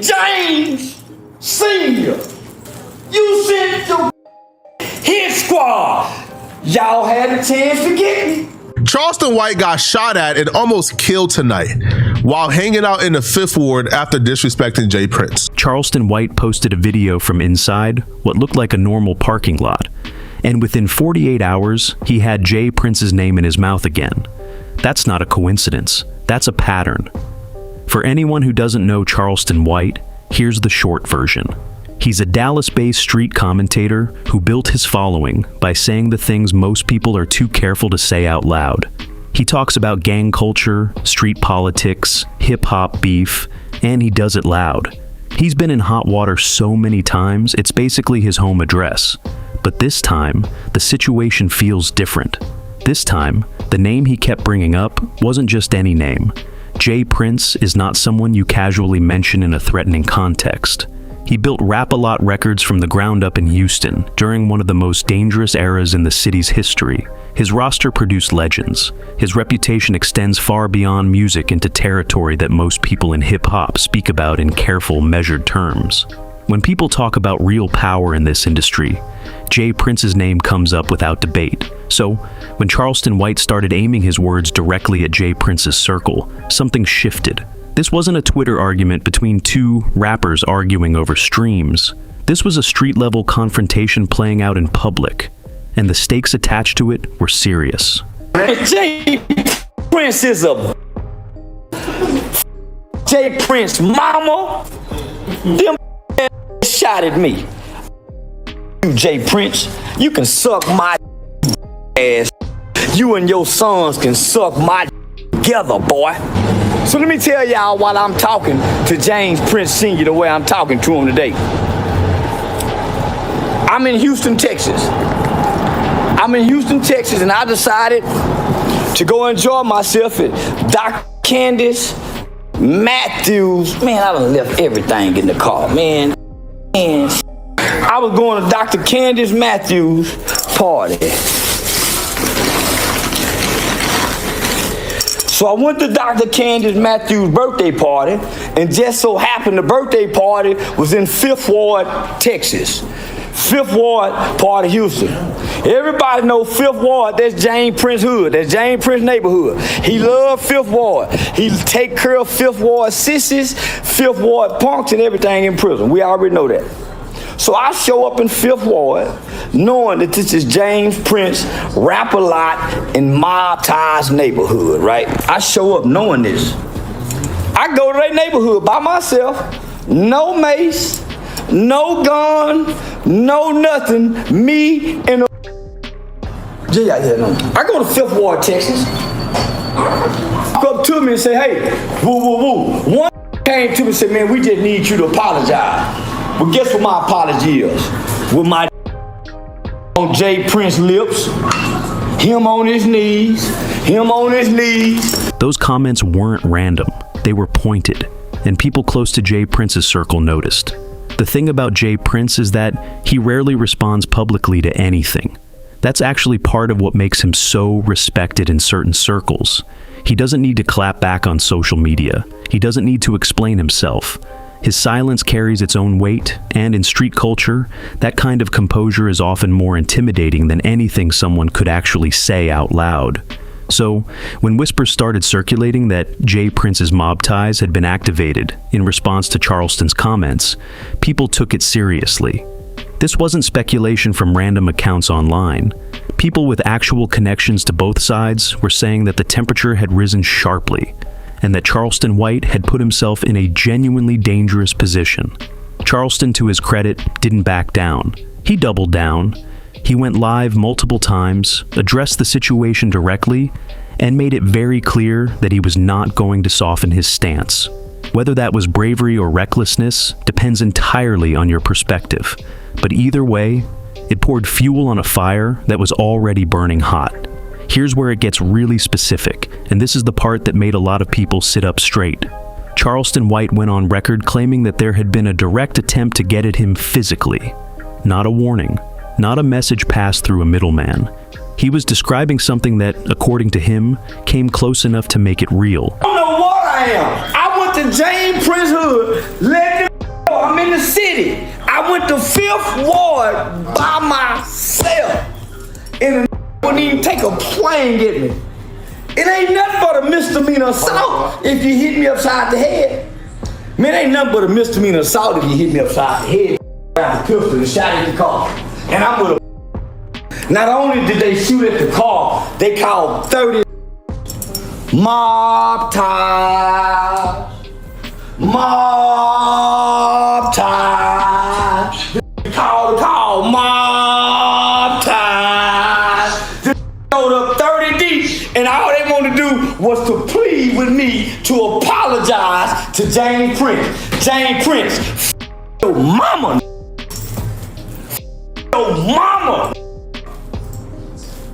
James Sr., you sent your hit squad. Y'all had a chance to get me. Charleston White got shot at and almost killed tonight while hanging out in the 5th Ward after disrespecting Jay Prince. Charleston White posted a video from inside what looked like a normal parking lot, and within 48 hours, he had Jay Prince's name in his mouth again. That's not a coincidence. That's a pattern. For anyone who doesn't know Charleston White, here's the short version. He's a Dallas-based street commentator who built his following by saying the things most people are too careful to say out loud. He talks about gang culture, street politics, hip-hop beef, and he does it loud. He's been in hot water so many times, it's basically his home address. But this time, the situation feels different. This time, the name he kept bringing up wasn't just any name. Jay Prince is not someone you casually mention in a threatening context. He built Rap-A-Lot Records from the ground up in Houston during one of the most dangerous eras in the city's history. His roster produced legends. His reputation extends far beyond music into territory that most people in hip-hop speak about in careful, measured terms. When people talk about real power in this industry, Jay Prince's name comes up without debate. So, when Charleston White started aiming his words directly at Jay Prince's circle, something shifted. This wasn't a Twitter argument between two rappers arguing over streams. This was a street-level confrontation playing out in public, and the stakes attached to it were serious. Jay Prince is a Jay Prince mama. Them shot at me. You Jay Prince, you can suck my ass. You and your sons can suck my together, boy. So let me tell y'all while I'm talking to James Prince Sr. the way I'm talking to him today. I'm in Houston, Texas. And I decided to go enjoy myself at Dr. Candace Matthews. Man, I done left everything in the car, man. I was going to Dr. Candace Matthews' party. So I went to Dr. Candace Matthews' birthday party, and just so happened the birthday party was in 5th Ward, Texas. 5th Ward, part of Houston. Everybody know 5th Ward, that's James Prince hood, that's James Prince neighborhood. He loved 5th Ward. He take care of 5th Ward sissies, 5th Ward punks, and everything in prison. We already know that. So I show up in 5th Ward knowing that this is James Prince Rap-A-Lot in Mob Ties neighborhood, right? I show up knowing this. I go to that neighborhood by myself, no mace, no gun, no nothing, me and I go to 5th Ward, Texas. Walk up to me and say, hey, woo, woo, woo. One came to me and said, man, we just need you to apologize. But guess what my apology is? With my on Jay Prince lips, him on his knees. Those comments weren't random. They were pointed, and people close to Jay Prince's circle noticed. The thing about Jay Prince is that he rarely responds publicly to anything. That's actually part of what makes him so respected in certain circles. He doesn't need to clap back on social media. He doesn't need to explain himself. His silence carries its own weight, and in street culture, that kind of composure is often more intimidating than anything someone could actually say out loud. So, when whispers started circulating that Jay Prince's mob ties had been activated in response to Charleston's comments, people took it seriously. This wasn't speculation from random accounts online. People with actual connections to both sides were saying that the temperature had risen sharply, and that Charleston White had put himself in a genuinely dangerous position. Charleston, to his credit, didn't back down. He doubled down. He went live multiple times, addressed the situation directly, and made it very clear that he was not going to soften his stance. Whether that was bravery or recklessness depends entirely on your perspective. But either way, it poured fuel on a fire that was already burning hot. Here's where it gets really specific, and this is the part that made a lot of people sit up straight. Charleston White went on record claiming that there had been a direct attempt to get at him physically. Not a warning, not a message passed through a middleman. He was describing something that, according to him, came close enough to make it real. I don't know what I am. I went to James Prince hood, let them I'm in the city. I went to 5th Ward by myself. And the wouldn't even take a plane get me. It ain't nothing but a misdemeanor assault if you hit me upside the head. Man, ain't nothing but a misdemeanor assault if you hit me upside the head. Got the pistol and shot at the car. And I'm with a. Not only did they shoot at the car, they called 30 mob ties. Mob ties. Call mob ties. They showed up 30 deep, and all they wanted to do was to plead with me to apologize to James Prince. James Prince, your mama. Your mama.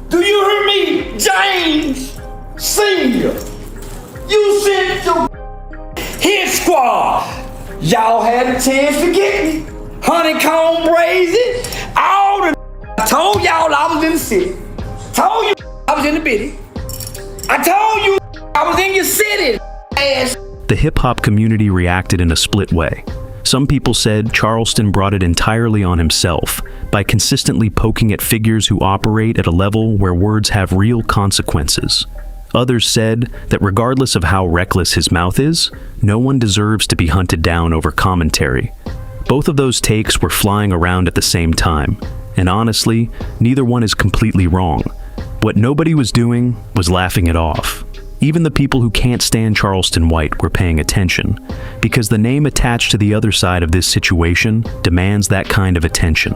Do you hear me, James Senior? You sent your hit squad. Y'all had a chance to get me. Honeycomb brazen. All the I told y'all I was in the city. Told you I was in the bitty. I told you I was in your city. Ass. The hip-hop community reacted in a split way. Some people said Charleston brought it entirely on himself by consistently poking at figures who operate at a level where words have real consequences. Others said that regardless of how reckless his mouth is, no one deserves to be hunted down over commentary. Both of those takes were flying around at the same time, and honestly, neither one is completely wrong. What nobody was doing was laughing it off. Even the people who can't stand Charleston White were paying attention, because the name attached to the other side of this situation demands that kind of attention.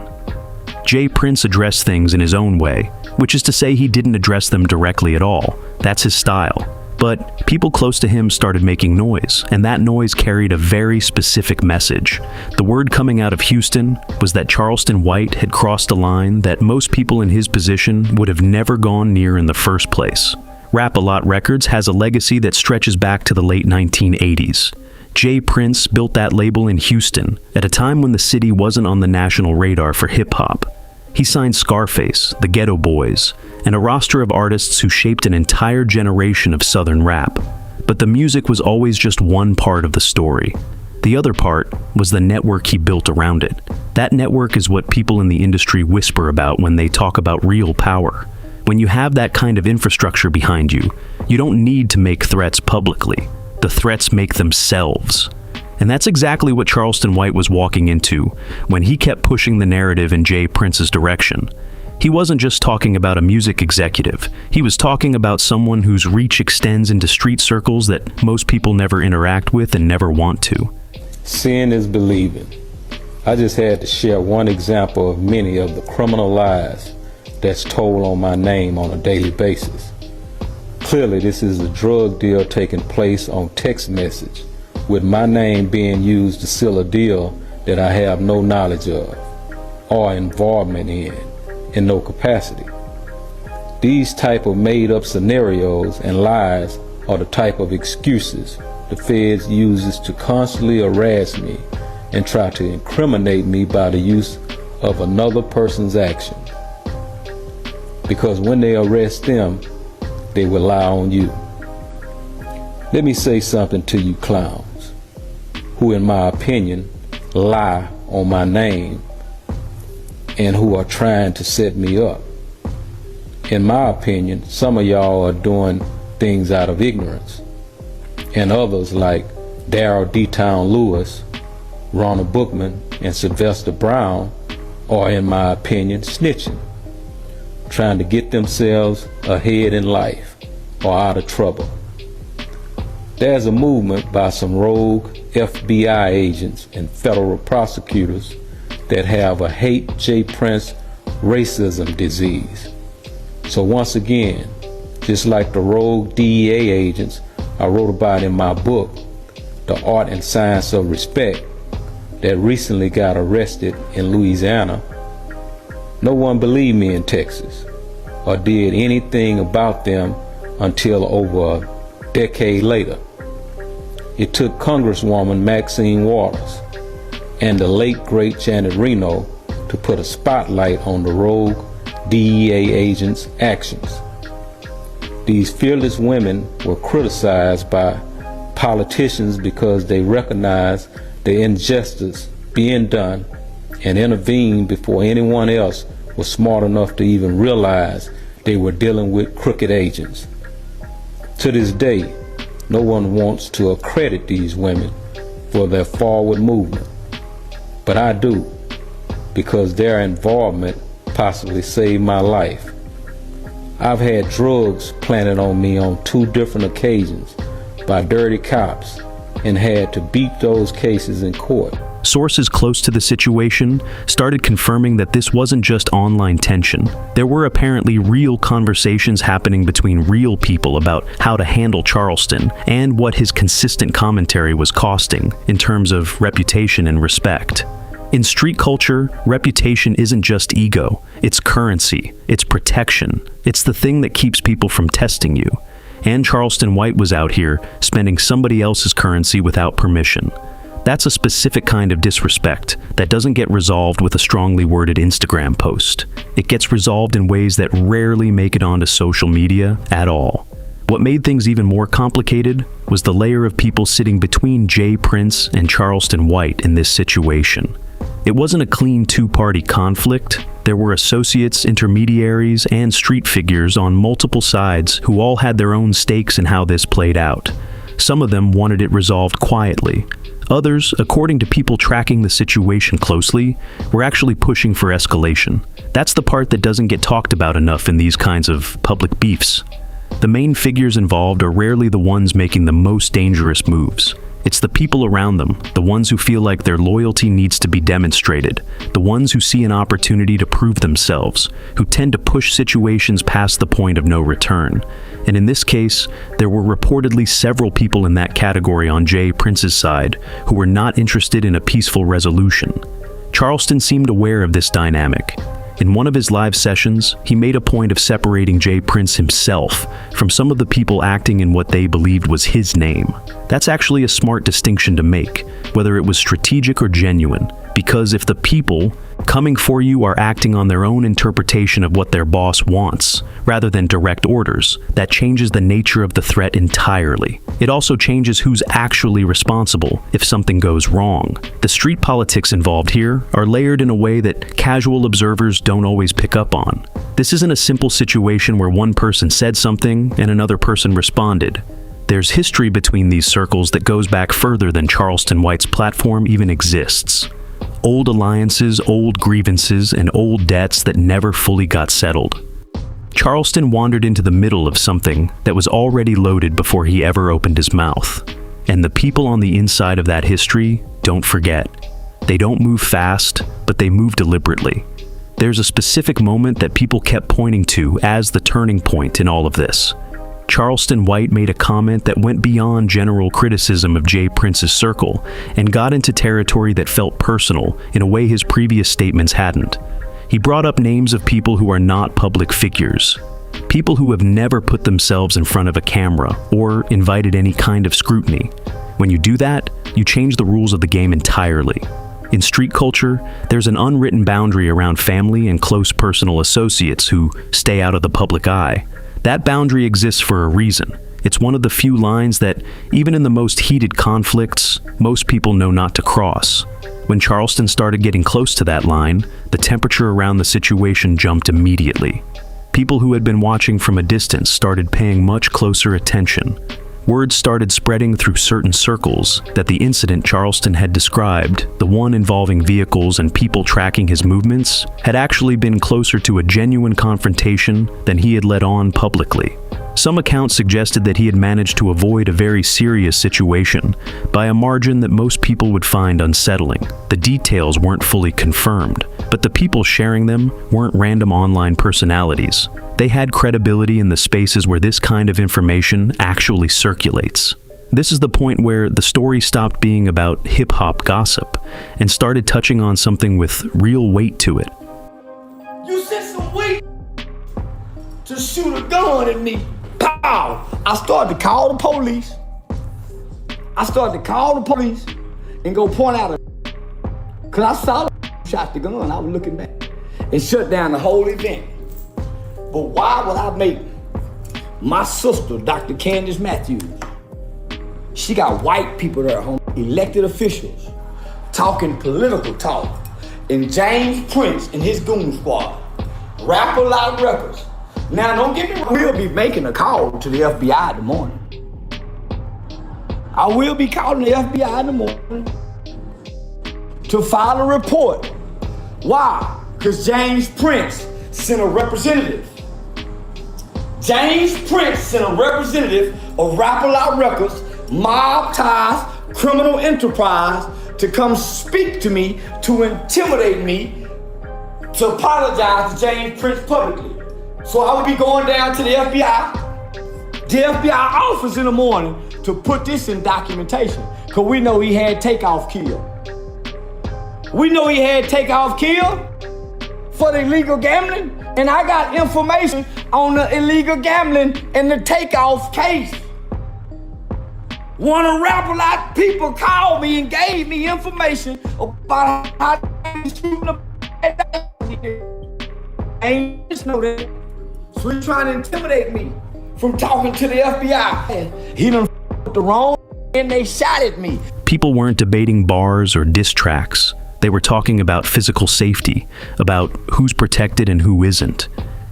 Jay Prince addressed things in his own way, which is to say he didn't address them directly at all. That's his style. But people close to him started making noise, and that noise carried a very specific message. The word coming out of Houston was that Charleston White had crossed a line that most people in his position would have never gone near in the first place. Rap-A-Lot Records has a legacy that stretches back to the late 1980s. Jay Prince built that label in Houston at a time when the city wasn't on the national radar for hip-hop. He signed Scarface, the Ghetto Boys, and a roster of artists who shaped an entire generation of Southern rap. But the music was always just one part of the story. The other part was the network he built around it. That network is what people in the industry whisper about when they talk about real power. When you have that kind of infrastructure behind you, you don't need to make threats publicly. The threats make themselves. And that's exactly what Charleston White was walking into when he kept pushing the narrative in Jay Prince's direction. He wasn't just talking about a music executive. He was talking about someone whose reach extends into street circles that most people never interact with and never want to. Seeing is believing. I just had to share one example of many of the criminal lies that's told on my name on a daily basis. Clearly, this is a drug deal taking place on text message, with my name being used to seal a deal that I have no knowledge of or involvement in no capacity. These type of made-up scenarios and lies are the type of excuses the feds uses to constantly harass me and try to incriminate me by the use of another person's action. Because when they arrest them, they rely on you. Let me say something to you clowns, who in my opinion lie on my name and who are trying to set me up. In my opinion, some of y'all are doing things out of ignorance, and others like Darryl D-Town Lewis, Ronald Bookman, and Sylvester Brown are, in my opinion, snitching, trying to get themselves ahead in life or out of trouble. There's a movement by some rogue FBI agents and federal prosecutors that have a hate Jay Prince racism disease. So once again, just like the rogue DEA agents I wrote about in my book, The Art and Science of Respect, that recently got arrested in Louisiana, no one believed me in Texas or did anything about them until over a decade later. It took Congresswoman Maxine Waters and the late great Janet Reno to put a spotlight on the rogue DEA agents' actions. These fearless women were criticized by politicians because they recognized the injustice being done and intervened before anyone else was smart enough to even realize they were dealing with crooked agents. To this day, no one wants to accredit these women for their forward movement, but I do, because their involvement possibly saved my life. I've had drugs planted on me on 2 different occasions by dirty cops and had to beat those cases in court. Sources close to the situation started confirming that this wasn't just online tension. There were apparently real conversations happening between real people about how to handle Charleston and what his consistent commentary was costing in terms of reputation and respect. In street culture, reputation isn't just ego, it's currency, it's protection, it's the thing that keeps people from testing you. And Charleston White was out here spending somebody else's currency without permission. That's a specific kind of disrespect that doesn't get resolved with a strongly worded Instagram post. It gets resolved in ways that rarely make it onto social media at all. What made things even more complicated was the layer of people sitting between J. Prince and Charleston White in this situation. It wasn't a clean 2-party conflict. There were associates, intermediaries, and street figures on multiple sides who all had their own stakes in how this played out. Some of them wanted it resolved quietly. Others, according to people tracking the situation closely, were actually pushing for escalation. That's the part that doesn't get talked about enough in these kinds of public beefs. The main figures involved are rarely the ones making the most dangerous moves. It's the people around them, the ones who feel like their loyalty needs to be demonstrated, the ones who see an opportunity to prove themselves, who tend to push situations past the point of no return. And in this case, there were reportedly several people in that category on J. Prince's side who were not interested in a peaceful resolution. Charleston seemed aware of this dynamic. In one of his live sessions, he made a point of separating J. Prince himself from some of the people acting in what they believed was his name. That's actually a smart distinction to make, whether it was strategic or genuine, because if the people coming for you are acting on their own interpretation of what their boss wants, rather than direct orders, that changes the nature of the threat entirely. It also changes who's actually responsible if something goes wrong. The street politics involved here are layered in a way that casual observers don't always pick up on. This isn't a simple situation where one person said something and another person responded. There's history between these circles that goes back further than Charleston White's platform even exists. Old alliances, old grievances, and old debts that never fully got settled. Charleston wandered into the middle of something that was already loaded before he ever opened his mouth. And the people on the inside of that history don't forget. They don't move fast, but they move deliberately. There's a specific moment that people kept pointing to as the turning point in all of this. Charleston White made a comment that went beyond general criticism of J. Prince's circle and got into territory that felt personal in a way his previous statements hadn't. He brought up names of people who are not public figures, people who have never put themselves in front of a camera or invited any kind of scrutiny. When you do that, you change the rules of the game entirely. In street culture, there's an unwritten boundary around family and close personal associates who stay out of the public eye. That boundary exists for a reason. It's one of the few lines that, even in the most heated conflicts, most people know not to cross. When Charleston started getting close to that line, the temperature around the situation jumped immediately. People who had been watching from a distance started paying much closer attention. Word started spreading through certain circles that the incident Charleston had described, the one involving vehicles and people tracking his movements, had actually been closer to a genuine confrontation than he had let on publicly. Some accounts suggested that he had managed to avoid a very serious situation by a margin that most people would find unsettling. The details weren't fully confirmed, but the people sharing them weren't random online personalities. They had credibility in the spaces where this kind of information actually circulates. This is the point where the story stopped being about hip-hop gossip and started touching on something with real weight to it. You sent some weight to shoot a gun at me. Pow! I started to call the police. And go point out because I saw the shot the gun. I was looking back and shut down the whole event. But why would I make my sister, Dr. Candace Matthews, she got white people there, elected officials. talking political talk. And James Prince and his goon squad, Rapper Loud Records. Now, don't get me wrong, we'll be making a call to the FBI in the morning. I will be calling the FBI in the morning to file a report. Why? Because James Prince sent a representative. James Prince sent a representative of Rapper Loud Records, mob ties, criminal enterprise, to come speak to me, to intimidate me, to apologize to James Prince publicly. So I will be going down to the FBI office in the morning to put this in documentation, because we know he had Takeoff killed. We know he had Takeoff killed for the illegal gambling, and I got information on the illegal gambling and the Takeoff case. One of Rapper Loud people called me and gave me information about how they shooting up. I ain't just know that. So he's trying to intimidate me from talking to the FBI. He done f***ed the wrong and they shot at me. People weren't debating bars or diss tracks. They were talking about physical safety, about who's protected and who isn't,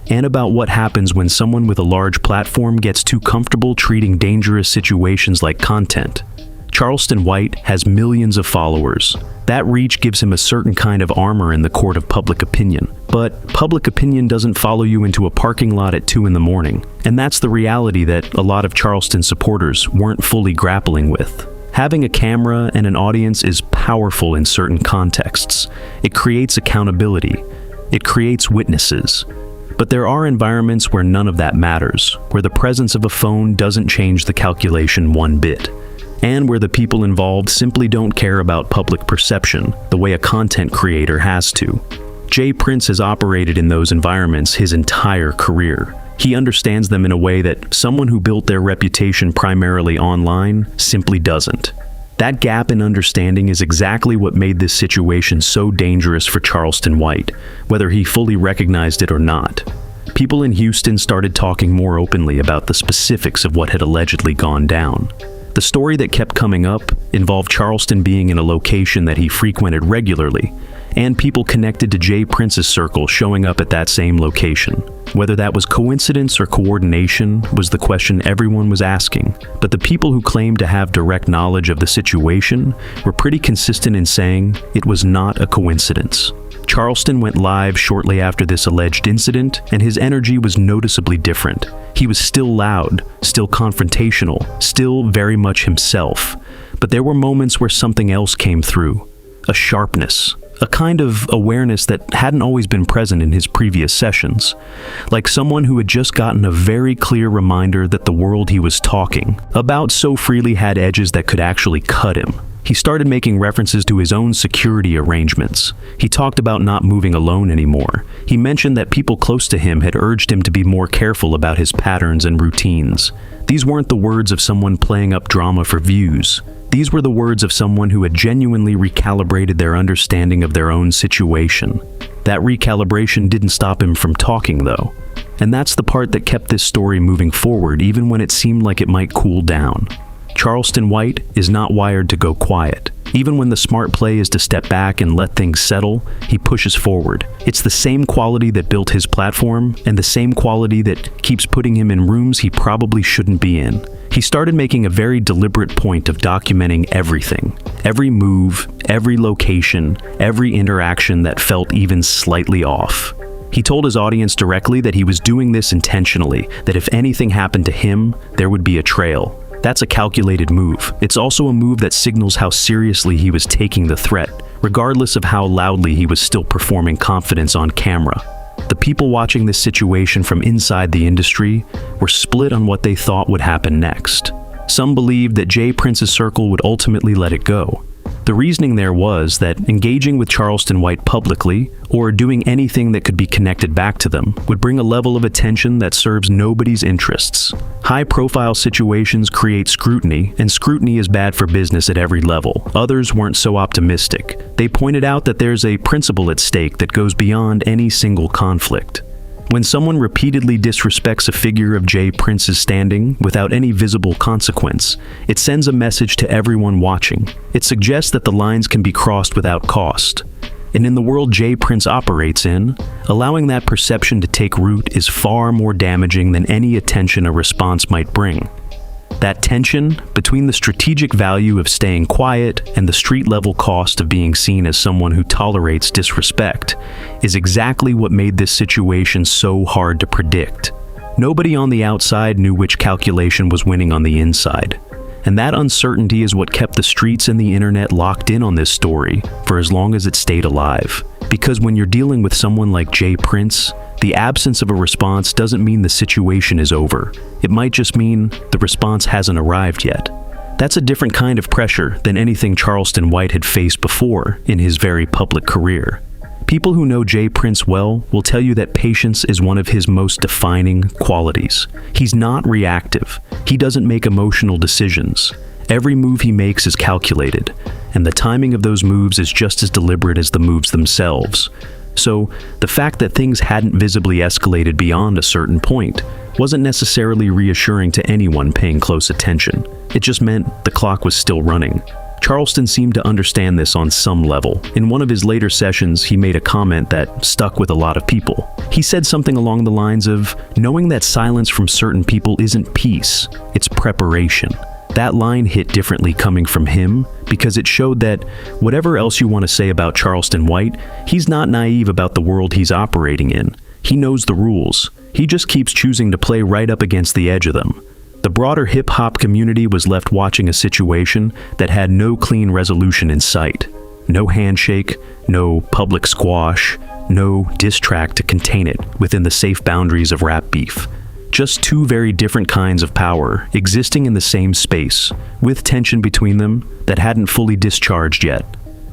and about what happens when someone with a large platform gets too comfortable treating dangerous situations like content. Charleston White has millions of followers. That reach gives him a certain kind of armor in the court of public opinion. But public opinion doesn't follow you into a parking lot at 2 in the morning. And that's the reality that a lot of Charleston supporters weren't fully grappling with. Having a camera and an audience is powerful in certain contexts. It creates accountability. It creates witnesses. But there are environments where none of that matters, where the presence of a phone doesn't change the calculation one bit, and where the people involved simply don't care about public perception the way a content creator has to. Jay Prince has operated in those environments his entire career. He understands them in a way that someone who built their reputation primarily online simply doesn't. That gap in understanding is exactly what made this situation so dangerous for Charleston White, whether he fully recognized it or not. People in Houston started talking more openly about the specifics of what had allegedly gone down. The story that kept coming up involved Charleston being in a location that he frequented regularly, and people connected to Jay Prince's circle showing up at that same location. Whether that was coincidence or coordination was the question everyone was asking, but the people who claimed to have direct knowledge of the situation were pretty consistent in saying it was not a coincidence. Charleston went live shortly after this alleged incident, and his energy was noticeably different. He was still loud, still confrontational, still very much himself. But there were moments where something else came through. A sharpness, a kind of awareness that hadn't always been present in his previous sessions. Like someone who had just gotten a very clear reminder that the world he was talking about so freely had edges that could actually cut him. He started making references to his own security arrangements. He talked about not moving alone anymore. He mentioned that people close to him had urged him to be more careful about his patterns and routines. These weren't the words of someone playing up drama for views. These were the words of someone who had genuinely recalibrated their understanding of their own situation. That recalibration didn't stop him from talking, though. And that's the part that kept this story moving forward, even when it seemed like it might cool down. Charleston White is not wired to go quiet. Even when the smart play is to step back and let things settle, he pushes forward. It's the same quality that built his platform, and the same quality that keeps putting him in rooms he probably shouldn't be in. He started making a very deliberate point of documenting everything. Every move, every location, every interaction that felt even slightly off. He told his audience directly that he was doing this intentionally, that if anything happened to him, there would be a trail. That's a calculated move. It's also a move that signals how seriously he was taking the threat, regardless of how loudly he was still performing confidence on camera. The people watching this situation from inside the industry were split on what they thought would happen next. Some believed that Jay Prince's circle would ultimately let it go. The reasoning there was that engaging with Charleston White publicly, or doing anything that could be connected back to them, would bring a level of attention that serves nobody's interests. High-profile situations create scrutiny, and scrutiny is bad for business at every level. Others weren't so optimistic. They pointed out that there's a principle at stake that goes beyond any single conflict. When someone repeatedly disrespects a figure of Jay Prince's standing without any visible consequence, it sends a message to everyone watching. It suggests that the lines can be crossed without cost. And in the world Jay Prince operates in, allowing that perception to take root is far more damaging than any attention a response might bring. That tension between the strategic value of staying quiet and the street-level cost of being seen as someone who tolerates disrespect is exactly what made this situation so hard to predict. Nobody on the outside knew which calculation was winning on the inside. And that uncertainty is what kept the streets and the internet locked in on this story for as long as it stayed alive. Because when you're dealing with someone like Jay Prince, the absence of a response doesn't mean the situation is over. It might just mean the response hasn't arrived yet. That's a different kind of pressure than anything Charleston White had faced before in his very public career. People who know Jay Prince well will tell you that patience is one of his most defining qualities. He's not reactive. He doesn't make emotional decisions. Every move he makes is calculated, and the timing of those moves is just as deliberate as the moves themselves. So, the fact that things hadn't visibly escalated beyond a certain point wasn't necessarily reassuring to anyone paying close attention. It just meant the clock was still running. Charleston seemed to understand this on some level. In one of his later sessions, he made a comment that stuck with a lot of people. He said something along the lines of, "Knowing that silence from certain people isn't peace, it's preparation." That line hit differently coming from him because it showed that whatever else you want to say about Charleston White, he's not naive about the world he's operating in. He knows the rules. He just keeps choosing to play right up against the edge of them. The broader hip-hop community was left watching a situation that had no clean resolution in sight. No handshake, no public squash, no diss track to contain it within the safe boundaries of rap beef. Just two very different kinds of power existing in the same space, with tension between them that hadn't fully discharged yet.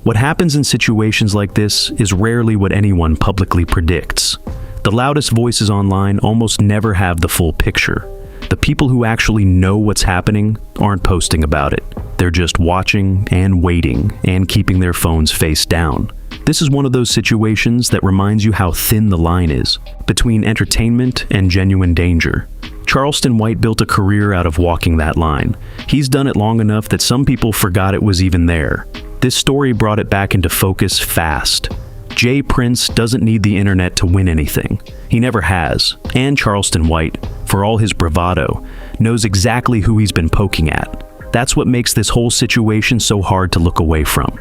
What happens in situations like this is rarely what anyone publicly predicts. The loudest voices online almost never have the full picture. The people who actually know what's happening aren't posting about it. They're just watching and waiting and keeping their phones face down. This is one of those situations that reminds you how thin the line is between entertainment and genuine danger. Charleston White built a career out of walking that line. He's done it long enough that some people forgot it was even there. This story brought it back into focus fast. Jay Prince doesn't need the internet to win anything. He never has. And Charleston White, for all his bravado, knows exactly who he's been poking at. That's what makes this whole situation so hard to look away from.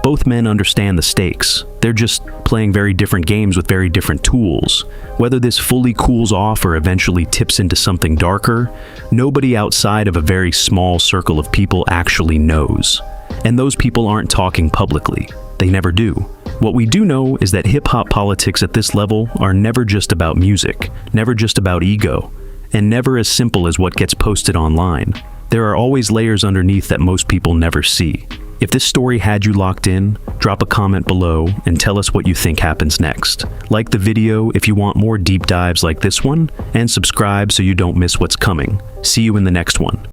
Both men understand the stakes. They're just playing very different games with very different tools. Whether this fully cools off or eventually tips into something darker, nobody outside of a very small circle of people actually knows. And those people aren't talking publicly. They never do. What we do know is that hip-hop politics at this level are never just about music, never just about ego, and never as simple as what gets posted online. There are always layers underneath that most people never see. If this story had you locked in, drop a comment below and tell us what you think happens next. Like the video if you want more deep dives like this one, and subscribe so you don't miss what's coming. See you in the next one.